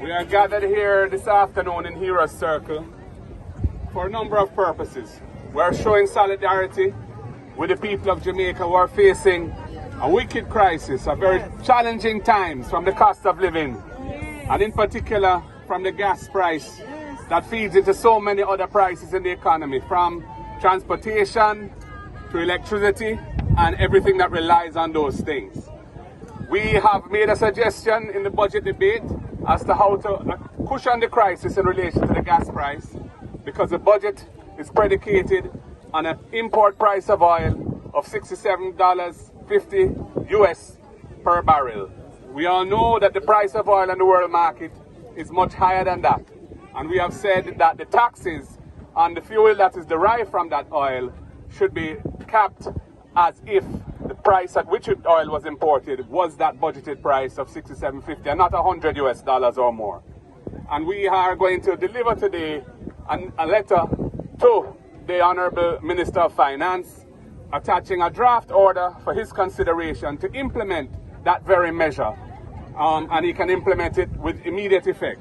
We are gathered here this afternoon in Heroes Circle for a number of purposes. We are showing solidarity with the people of Jamaica who are facing a wicked crisis, a very challenging times from the cost of living, and in particular from the gas price that feeds into so many other prices in the economy, from transportation to electricity and everything that relies on those things. We have made a suggestion in the budget debate as to how to cushion the crisis in relation to the gas price, because the budget is predicated on an import price of oil of $67.50 US per barrel. We all know that the price of oil on the world market is much higher than that, and we have said that the taxes on the fuel that is derived from that oil should be capped as if the price at which oil was imported was that budgeted price of $67.50 and not $100 US or more. And we are going to deliver today a letter to the Honorable Minister of Finance attaching a draft order for his consideration to implement that very measure, and he can implement it with immediate effect.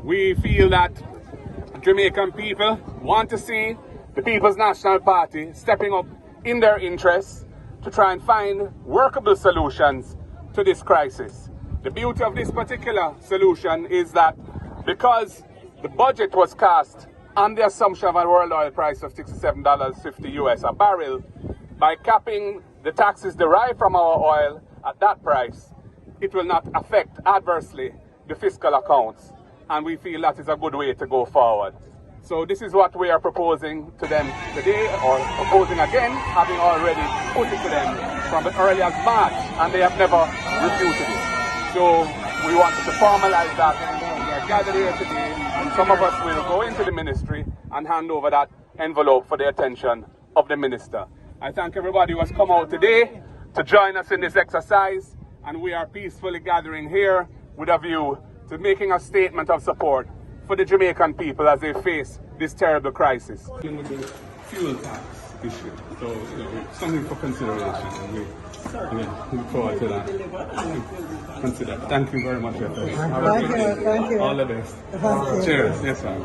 We feel that Jamaican people want to see the People's National Party stepping up in their interests to try and find workable solutions to this crisis. The beauty of this particular solution is that because the budget was cast on the assumption of a world oil price of $67.50 US a barrel, by capping the taxes derived from our oil at that price, it will not affect adversely the fiscal accounts, and we feel that is a good way to go forward. So this is what we are proposing to them today, or proposing again, having already put it to them from as early as March, and they have never refuted it. So we wanted to formalize that. We are gathered here today, and some of us will go into the ministry and hand over that envelope for the attention of the minister. I thank everybody who has come out today to join us in this exercise, and we are peacefully gathering here with a view to making a statement of support for the Jamaican people as they face this terrible crisis. With the fuel tax issue, so something for consideration, and we look forward to that. Consider. Thank you very much. Thank you. All the best. Thank you. Cheers. Yes, ma'am.